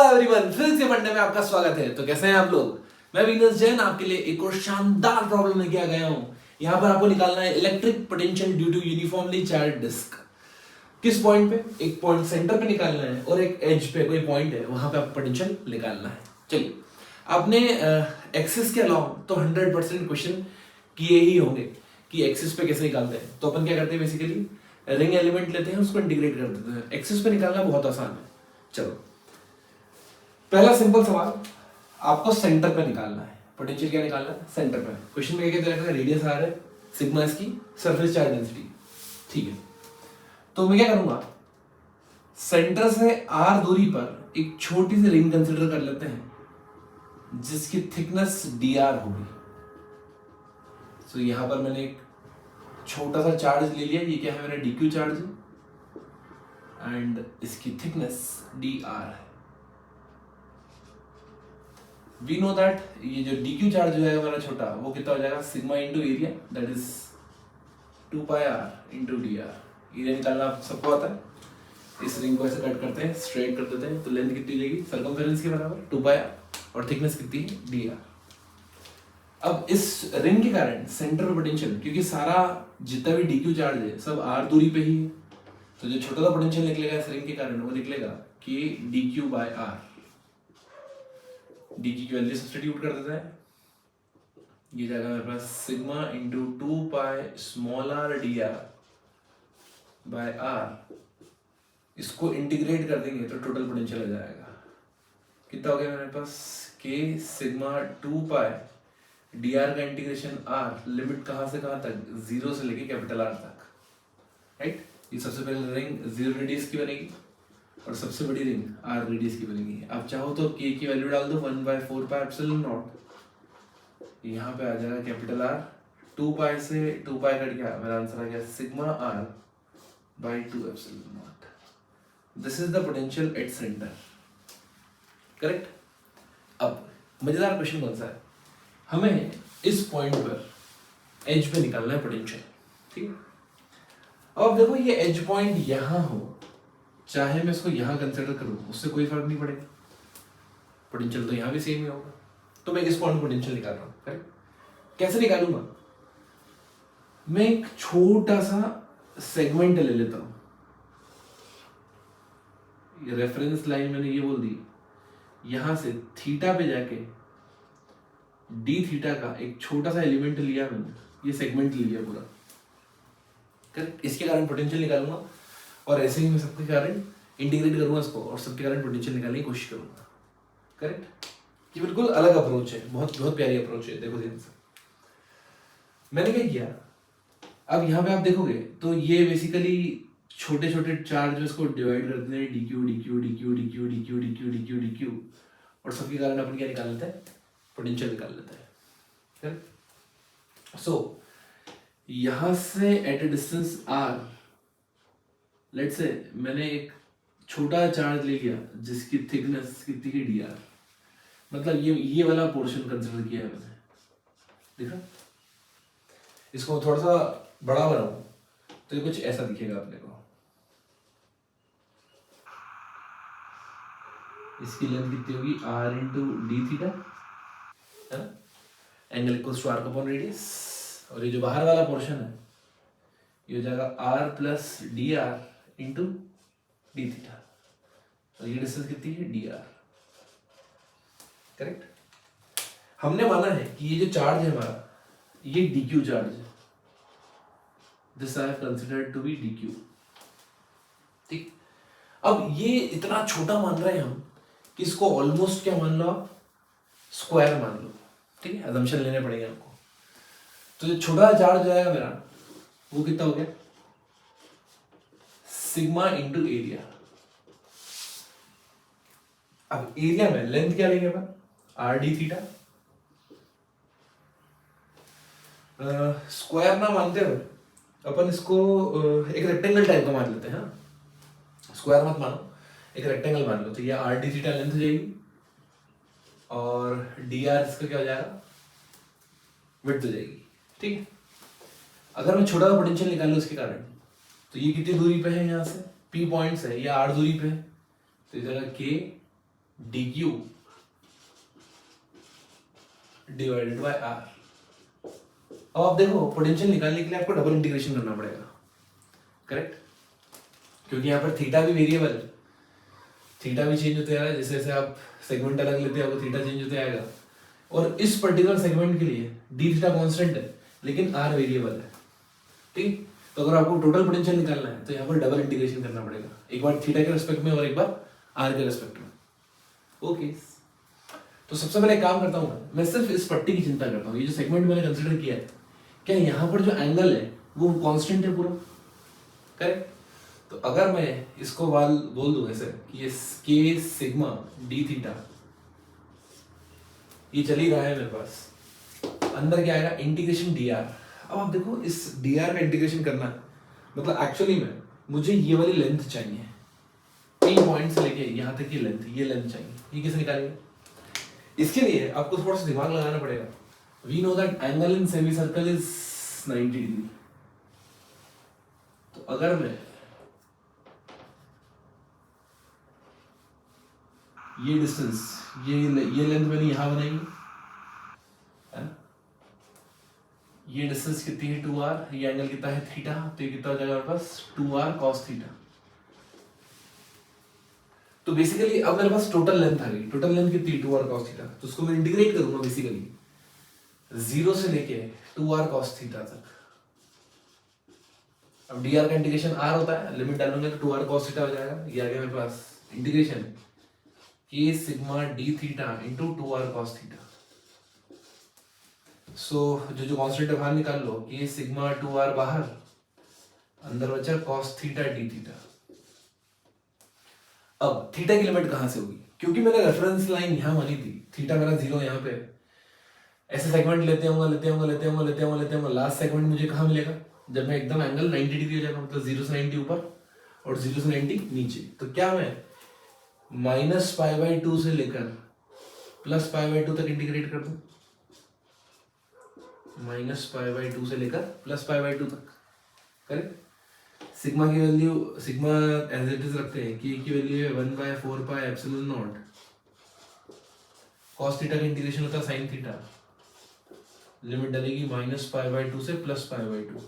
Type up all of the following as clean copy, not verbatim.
Everyone, फिर से Monday में आपका स्वागत है। तो कैसे हैं आप लोग? मैं विनोद जैन आपके लिए एक और शानदार प्रॉब्लम लेके आ गया हूं। यहाँ पर आपको निकालना है electric potential due to uniformly charge disc. किस पॉइंट पे? एक पॉइंट सेंटर पे निकालना है और एक एज पे कोई पॉइंट है, वहां पे आपको पोटेंशियल निकालना है। चलिए, आपने एक्सिस के अलावा तो 100% क्वेश्चन किए ही होंगे कि एक्सिस पे कैसे निकालते हैं। तो अपन क्या करते हैं, बेसिकली रिंग एलिमेंट लेते हैं, उसको इंटीग्रेट कर देते हैं। एक्सिस पे निकालना बहुत आसान है। चलो, पहला सिंपल सवाल, आपको सेंटर पे निकालना है पोटेंशियल। क्या निकालना है? सेंटर पे। क्वेश्चन में क्या कहते हैं? रेडियस आर है, सिग्मा इसकी सरफेस चार्ज डेंसिटी। ठीक है, तो मैं क्या करूंगा, सेंटर से आर दूरी पर एक छोटी सी रिंग कंसीडर कर लेते हैं जिसकी थिकनेस डी आर होगी। तो यहां पर मैंने एक छोटा सा चार्ज ले लिया। ये क्या है? मेरा डी क्यू चार्ज एंड इसकी थिकनेस डी आर है। वी नो दैट ये जो डी क्यू चार्ज जो है हमारा छोटा, वो कितना हो जाएगा? Sigma into area, that is 2 pi r into d r. Area निकालना आप सबको आता है। इस रिंग को ऐसे कट करते हैं, स्ट्रेट कर देते हैं, तो लेंथ कितनी लेगी? सर्कमफेरेंस के बराबर 2 पाई आर, और थिकनेस कितनी है? D r. अब इस रिंग के कारण सेंटर पे पोटेंशियल, क्योंकि सारा जितना भी डी क्यू चार्ज है सब आर दूरी पे ही है, तो जो छोटा सा पोटेंशियल निकलेगा इस रिंग के कारण वो निकलेगा कि D Q by R. D की वैल्यू सब्स्टिट्यूट कर देता है, ये जाएगा मेरे पास sigma into 2 pi small R D R by R. इसको इंटीग्रेट कर देंगे तो टोटल पोटेंशियल हो जाएगा कितना हो गया मेरे पास? के सिग्मा 2 पाई डी आर का इंटीग्रेशन आर, लिमिट कहां से कहां तक? 0 से लेके कैपिटल आर तक, राइट। ये सबसे पहले रिंग 0 रेडियस की बनेगी और सबसे बड़ी रिंग आर रेडियस की बनेगी। आप चाहो तो के की वैल्यू डाल दो 1/4 पाई एप्सिलॉन नॉट। यहाँ पे आ जाएगा कैपिटल आर। 2 पाई से 2 पाई कट गया, मेरा आंसर आ गया sigma r by 2 epsilon naught. This is the potential at centre, correct. अब मजेदार क्वेश्चन कौन सा है? हमें इस पॉइंट पर एज पे निकालना है पोटेंशियल, ठीक है। अब देखो, ये एज पॉइंट यहां हो, चाहे मैं इसको यहां कंसिडर करूं, उससे कोई फर्क नहीं पड़ेगा, पोटेंशियल तो यहां भी सेम ही होगा। तो मैं इस पॉइंट पोटेंशियल निकाल रहा हूं, करेक्ट। कैसे निकालूंगा? मैं एक छोटा सा सेगमेंट ले लेता हूं। ये रेफरेंस लाइन मैंने ये बोल दी, यहां से थीटा पे जाके डी थीटा का एक छोटा सा एलिमेंट लिया मैंने, ये सेगमेंट लिया पूरा, करेक्ट। इसके कारण पोटेंशियल निकालूंगा और ऐसे ही मैं सबके कारण इंटीग्रेट करूंगा इसको और सबके कारण पोटेंशियल निकालने की कोशिश करूंगा, करेक्ट। ये बिल्कुल अलग अप्रोच है, बहुत बहुत प्यारी अप्रोच है। देखो ध्यान से, मैंने क्या किया, अब यहाँ पे आप देखोगे तो ये बेसिकली छोटे छोटे चार्ज इसको डिवाइड कर देते हैं, D Q D Q D Q D Q D Q D Q D Q D Q, और सबके कारण अपन क्या निकाल लेते हैं? पोटेंशियल निकाल लेते हैं, करेक्ट। सो यहां से at a distance r, let's say मैंने एक छोटा चार्ज ले लिया जिसकी थिकनेस कितनी की डी आर, मतलब ये वाला पोर्शन कंसिडर किया है मैंने, देखा। इसको थोड़ा सा बड़ा बनाऊं तो ये कुछ ऐसा दिखेगा अपने को। इसकी लेंथ कितनी होगी? आर इंटू डी थीटा, है ना। Angle equals to r upon radius, और ये जो बाहर वाला पोर्शन है ये हो जाएगा r plus d r into d theta, और ये डिस्टेंस कितनी है? D r, correct. हमने माना है कि ये जो चार्ज है हमारा, ये डी क्यू चार्ज है। This I have considered to be d q, ठीक। अब ये इतना छोटा मान रहे हैं हम कि इसको ऑलमोस्ट क्या मान लो आप? स्क्वायर मान लो, ठीक है। अजम्पशन लेने पड़ेंगे आपको। तो जो छोटा चार्ज जो आएगा मेरा, वो कितना हो गया? Sigma into area. अब एरिया में लेंथ क्या लेंगे अपन? R D theta. स्क्वायर ना मानते हुए अपन इसको एक रेक्टेंगल टाइप का मान लेते हैं, हाँ। स्क्वायर मत मानो, एक रेक्टेंगल मान लो। तो ये आर डी थीटा लेंथ हो जाएगी और डी आर इसका क्या हो जाएगा? विड्थ हो जाएगी, ठीक है। अगर मैं छोटा सा पोटेंशियल निकालूं इसके कारण, तो ये कितनी दूरी पे है यहाँ से? पी पॉइंट्स है, ये आर दूरी पे है, तो इधर के dq डिवाइडेड बाय r। अब आप देखो पोटेंशियल निकालने के लिए आपको डबल इंटीग्रेशन करना पड़ेगा, करेक्ट, क्योंकि यहाँ पर थीटा भी वेरिएबल है, थीटा भी चेंज होते आएगा, जैसे जैसे आप सेगमेंट अलग लेते हो थीटा चेंज होते आएगा। और इस पर्टिकुलर सेगमेंट के लिए डी थीटा कॉन्स्टेंट है लेकिन आर वेरिएबल है, ठीक। तो अगर आपको टोटल पोटेंशियल निकालना है तो यहाँ पर डबल इंटीग्रेशन करना पड़ेगा, एक बार थीटा के रेस्पेक्ट में और एक बार आर के रेस्पेक्ट में। ओके, तो सबसे पहले काम करता हूँ मैं सिर्फ इस पट्टी की चिंता करता हूँ। ये जो सेगमेंट मैंने कंसिडर किया है, क्या यहाँ पर जो एंगल है वो कांस्टेंट है पूरा, करेक्ट। तो अगर मैं इसको बोल दूं ऐसे कि ये के सिग्मा डी थीटा, ये चल ही रहा है मेरे पास, अंदर क्या आएगा इंटीग्रेशन डी आर। अब आप देखो इस डी आर का इंटीग्रेशन करना है, मतलब एक्चुअली में मुझे ये वाली लेंथ चाहिए, पी पॉइंट से लेके यहाँ तक की लेंथ, ये लेंथ चाहिए। ये कैसे निकालेंगे? इसके लिए आपको थोड़ा सा दिमाग लगाना पड़ेगा। We know that angle in semicircle is 90 degree. तो अगर मैं ये डिस्टेंस, ये लेंथ मैंने यहां बनाई है, ये डिस्टेंस कितनी है 2r, ये एंगल कितना है थीटा, तो ये कितना हो जाएगा मेरे पास 2r cos थीटा। तो बेसिकली अब मेरे पास टोटल लेंथ आ गई, टोटल लेंथ कितनी 2r cos थीटा, तो उसको मैं इंटीग्रेट करूंगा बेसिकली 0 से लेके 2r cos थीटा तक। अब dr का इंटीग्रेशन r होता है, लिमिट डालूंगा तो 2r cos थीटा हो जाएगा। ये आ गया मेरे पास integration k sigma d theta into 2r cos theta. So जो कांस्टेंट बाहर निकाल लो, k सिग्मा 2r बाहर, अंदर बचा cos थीटा d थीटा। अब थीटा की लिमिट कहां से होगी, क्योंकि मैंने रेफरेंस लाइन यहां मानी थी, थीटा मेरा 0 यहाँ पे, ऐसे सेगमेंट लेते होंगे, लास्ट सेगमेंट मुझे कहां मिलेगा जब मैं एकदम एंगल 90 डिग्री हो जाएगा, मतलब 0 से 90 ऊपर और 0 से 90 नीचे। तो क्या मैं -π/2 से लेकर +π/2 तक इंटीग्रेट कर दूं, -π/2 से लेकर +π/2 तक, करेक्ट। सिग्मा की value, sigma as it is रखते हैं कि की वैल्यू है 1/4π एप्सिलॉन नॉट, cos थीटा का इंटीग्रेशन होता है sin थीटा, लिमिट डलेगी -π/2 से +π/2,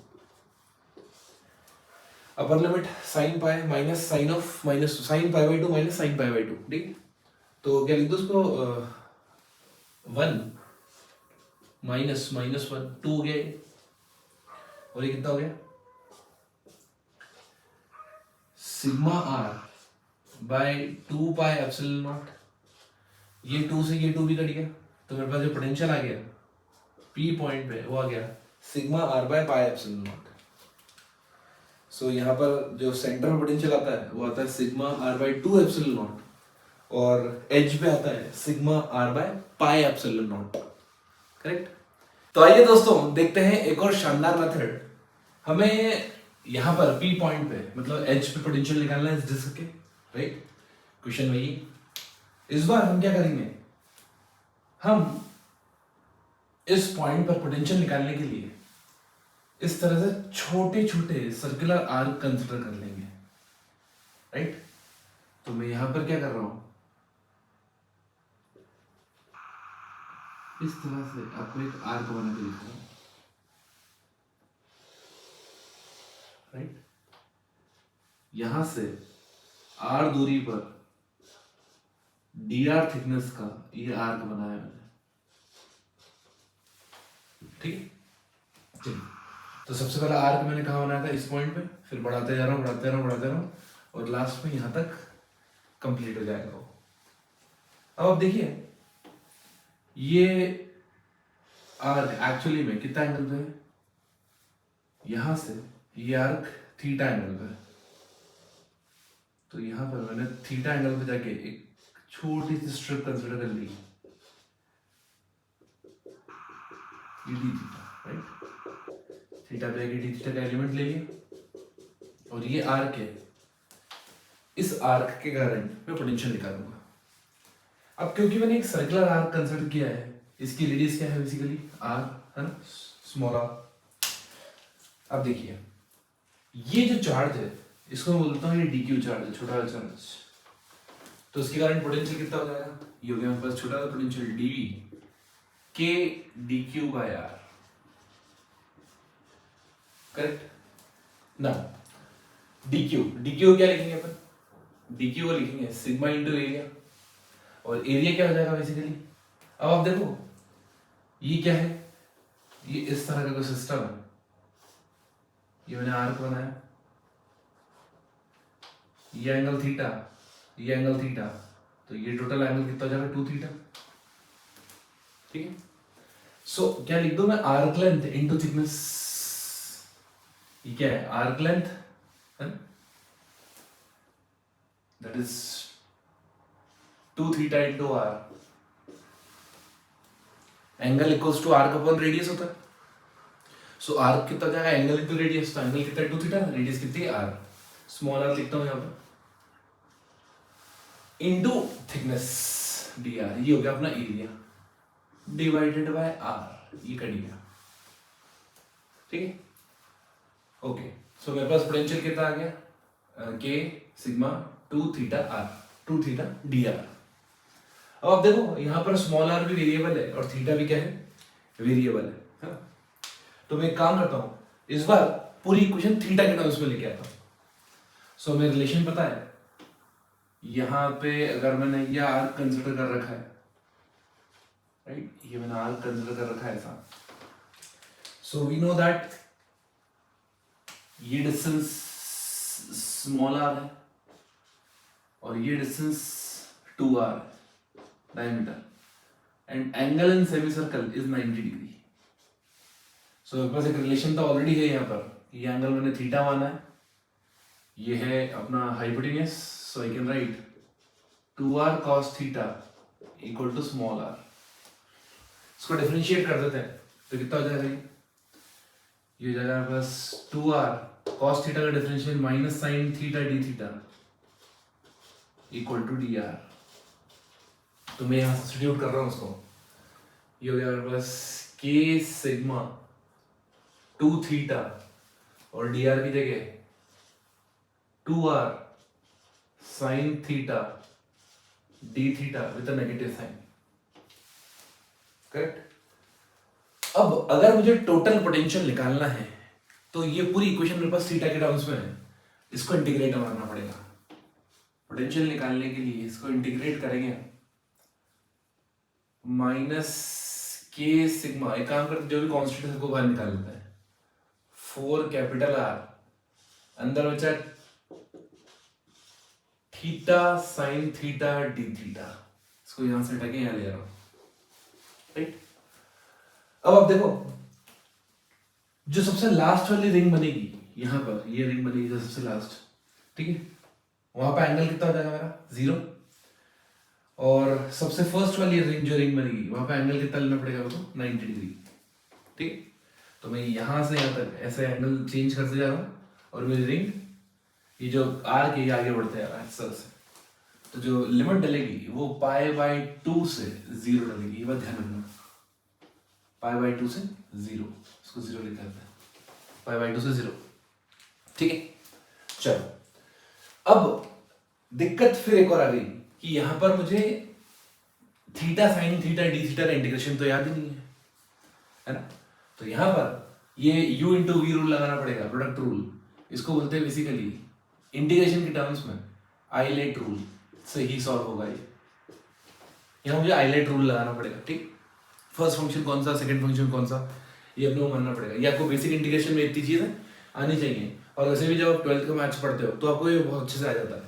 upper limit sin pi minus sine of minus sin π/2 minus sin π/2, ठीक। तो क्या लिख दो उसको 1 माइनस -1 2 हो गया ये, और ये कितना हो गया sigma r by 2π epsilon naught. ये 2 से ये 2 भी कट गया, तो मेरे पास जो पोटेंशियल आ गया P पॉइंट पे वो आ गया sigma r by pi epsilon naught. So यहाँ पर जो सेंटर में पोटेंशियल आता है वो आता है sigma r by 2 epsilon naught, और एज पे आता है sigma r by pi epsilon naught, correct. तो आइए दोस्तों देखते हैं एक और शानदार मेथड। हमें यहाँ पर P पॉइंट पे मतलब एज पे पोटेंशियल निकालना है इस डिस्क के, राइट। क्वेश्चन वही, इस बार हम क्या करेंगे, हम इस पॉइंट पर पोटेंशियल निकालने के लिए इस तरह से छोटे छोटे सर्कुलर आर्क कंसीडर कर लेंगे, राइट। तो मैं यहां पर क्या कर रहा हूं, इस तरह से आपको एक आर्क बना के दिखा रहा हूं, राइट। यहां से r दूरी पर dr थिकनेस का ये आर्क बनाया मैंने, ठीक है। चलिए, तो सबसे पहला आर्क मैंने कहा बनाया था इस पॉइंट पे, फिर बढ़ाते जा रहा हूँ और लास्ट में यहां तक कंप्लीट हो जाएगा वो। अब आप देखिए ये आर्क एक्चुअली में कितना एंगल पे है, यहां से ये आर्क थीटा एंगल पे है, तो यहां पर मैंने थीटा एंगल पे जाके एक छोटी सी स्ट्रिप कंसीडर कर ली, डी थीटा, राइट। थीटा पे डी थीटा का एलिमेंट ले लिया और ये आर्क है, इस आर्क के कारण मैं पोटेंशियल निकालूंगा। अब क्योंकि मैंने एक सर्कुलर आर्क कंसीडर किया है, इसकी रेडियस क्या है बेसिकली आर, है ना, स्मॉल आर। अब देखिए ये जो चार्ज है इसको मैं बोलता हूँ ये डी क्यू चार्ज है, छोटा चार्ज। तो तो उसके कारण पोटेंशियल कितना हो जाएगा, ये हो गया हमारे पास छोटा सा potential d v k d Q by r, correct ना। डी क्यू क्या लिखेंगे अपन, डी क्यू को लिखेंगे सिग्मा इंटू एरिया, और एरिया क्या हो जाएगा बेसिकली। अब आप देखो ये क्या है, ये इस तरह का कोई सिस्टम है, ये मैंने आर्क बनाया, ये एंगल थीटा, ये एंगल थीटा, तो ये टोटल एंगल कितना हो जाएगा 2 थीटा, ठीक है। सो क्या लिख दो मैं, आर्क लेंथ इनटू थिकनेस, ये क्या है arc length, that is 2 theta into r, angle equals to arc upon radius होता है। सो आर्क कितना हो जाएगा एंगल इनटू रेडियस, तो एंगल कितना है 2 थीटा, रेडियस कितनी है आर, स्मॉल आर लिखता हूं यहां पर, इनटू थिकनेस डी आर, ये हो गया अपना एरिया डिवाइडेड बाय आर, ये कट गया, ठीक है। ओके, सो मेरे पास पोटेंशियल कितना आ गया, k sigma 2 theta r, 2 theta d r. अब आप देखो यहां पर स्मॉल आर भी वेरिएबल है और थीटा भी क्या है वेरिएबल है, हाँ? तो मैं एक काम करता हूं, इस बार पूरी इक्वेशन थीटा के टर्म्स में लेके आता हूं। सो हमें रिलेशन पता है, यहां पे अगर मैंने ये आर्क कंसिडर कर रखा है, राइट, ये मैंने आर्क कंसिडर कर रखा है ऐसा, सो वी नो दैट ये डिस्टेंस स्मॉल आर है और ये distance 2r diameter, and angle in semicircle is 90 degree. So मेरे पास एक रिलेशन तो ऑलरेडी है यहाँ पर, ये एंगल मैंने थीटा माना है, ये है अपना hypotenuse, so I can write 2r cos theta equal to small r। इसको डिफरेंशिएट कर देते हैं तो कितना हो जाएगा, ये हो जाएगा बस 2r cos थीटा का differential minus sine theta d theta equal to d r. तो मैं यहाँ सब्स्टिट्यूट कर रहा हूँ उसको, ये हो गया मेरे पास के सिग्मा 2 थीटा और डी आर की जगह 2r sine theta d theta with negative sign, correct. अब अगर मुझे टोटल पोटेंशियल निकालना है तो ये पूरी इक्वेशन मेरे पास थीटा के टर्म्स में है, इसको इंटीग्रेट मारना पड़ेगा। पोटेंशियल निकालने के लिए इसको इंटीग्रेट करेंगे, माइनस के सिग्मा, एक काम करते जो भी कांस्टेंट है सबको बाहर निकाल लेते हैं, 4 कैपिटल आर, अंदर बचा theta sine theta d theta, इसको यहां से हटा के यहां ले रहा हूं, राइट। अब आप देखो जो सबसे लास्ट वाली रिंग बनेगी यहां पर, ये रिंग बनेगी जो सबसे लास्ट, ठीक है, वहां पर एंगल कितना हो जाएगा मेरा 0, और सबसे फर्स्ट वाली रिंग जो रिंग बनेगी वहां पर एंगल कितना लेना पड़ेगा मेरे को 90 डिग्री, ठीक है। तो मैं यहां से यहां तक ऐसे एंगल चेंज करते जा रहा हूं, और मेरी रिंग ये जो आर के आगे बढ़ते हैं एक्सल से, तो जो लिमिट डलेगी वो π/2 से 0 डलेगी, ये बात ध्यान रखना, π/2 से 0, इसको 0 लिख देते हैं, π/2 से 0, ठीक है। चलो अब दिक्कत फिर एक और आ गई कि यहां पर मुझे theta sine theta d theta का इंटीग्रेशन तो याद ही नहीं है ना, तो यहां पर ये u इंटू वी रूल लगाना पड़ेगा, प्रोडक्ट रूल, इसको बोलते हैं बेसिकली इंटीग्रेशन के टर्म्स में आइलेट रूल से ही सॉल्व होगा ये, यहाँ मुझे आइलेट रूल लगाना पड़ेगा, ठीक। फर्स्ट फंक्शन कौन सा, सेकंड फंक्शन कौन सा, ये अपने को मानना पड़ेगा, ये आपको बेसिक इंटीग्रेशन में इतनी चीजें आनी चाहिए, और वैसे भी जब आप 12th का मैथ्स पढ़ते हो तो आपको ये बहुत अच्छे से आ जाता है।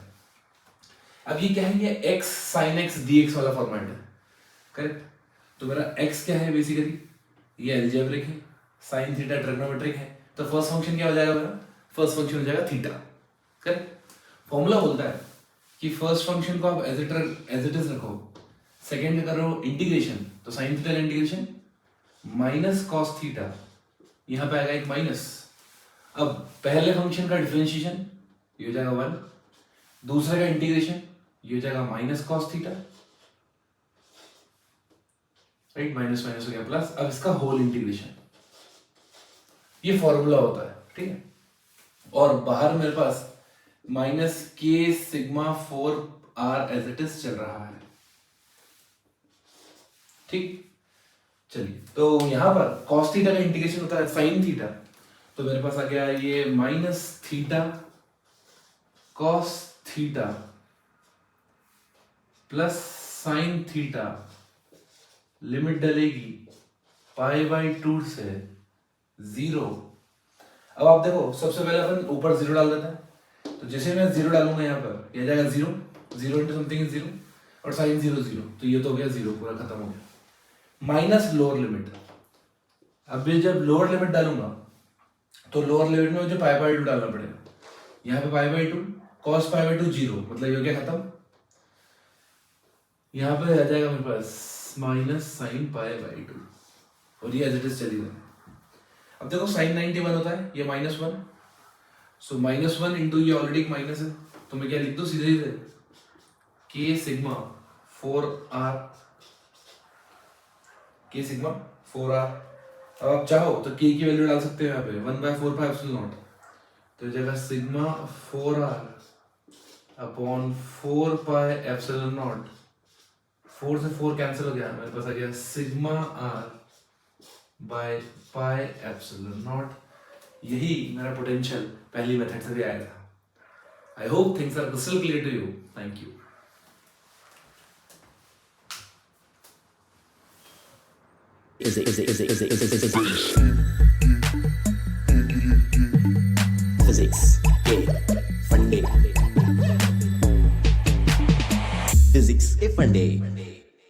अब ये क्या है, ये x sin x dx वाला फॉर्मेट है, करेक्ट। तो मेरा x क्या है बेसिकली, ये अलजेब्रिक है, sin थीटा ट्रिग्नोमेट्रिक है, तो फर्स्ट फंक्शन क्या हो जाएगा मेरा, फर्स्ट फंक्शन हो जाएगा थीटा, करेक्ट। फॉर्मूला बोलता है कि फर्स्ट फंक्शन को आप एज इट इज रखो, सेकंड करो इंटीग्रेशन, तो sin थीटा का इंटीग्रेशन माइनस cos थीटा, यहाँ पे आएगा एक माइनस। अब पहले फंक्शन का डिफरेंशिएशन ये हो जाएगा 1, दूसरे का इंटीग्रेशन ये हो जाएगा minus cos theta, right, minus minus हो गया प्लस, अब इसका होल इंटीग्रेशन, ये फॉर्मूला होता है, ठीक है। और बाहर मेरे पास minus k sigma 4 r as it is चल रहा है। ठीक, चलिए तो यहां पर cos थीटा का इंटीग्रेशन होता है sin थीटा, तो मेरे पास आ गया ये minus theta cos theta plus sin theta, limit डलेगी π/2 से 0। अब आप देखो सबसे पहले अपन ऊपर 0 डाल देते हैं, तो जैसे मैं 0 डालूंगा यहाँ पर यह जाएगा 0, 0 इंटू समथिंग इज 0 और साइन 0 0, तो ये तो हो गया 0, पूरा खत्म हो गया। माइनस लोअर लिमिट, अब ये जब लोअर लिमिट डालूंगा तो लोअर लिमिट में मुझे π/2 डालना पड़ेगा, यहाँ पे π/2 cos π/2 0, मतलब ये हो गया खत्म। यहाँ पे आ जाएगा मेरे पास माइनस साइन π/2 और ये एज इट इज चलेगा। अब देखो साइन 91 होता है, ये -1, सो -1 इंटू ये ऑलरेडी एक माइनस है, तो मैं क्या लिख दूं सीधे सीधे k sigma 4r, k sigma 4r। अब आप चाहो तो k की वैल्यू डाल सकते हो यहाँ पे 1/4 पाई एप्सिलॉन नॉट, तो ये जाएगा sigma 4r upon 4 pi epsilon not, 4 से 4 कैंसिल हो गया, मेरे पास आ गया sigma r by pi epsilon naught. यही मेरा पोटेंशियल पहली मेथड से भी आया था। I hope things are crystal clear to you. Thank you. Physics.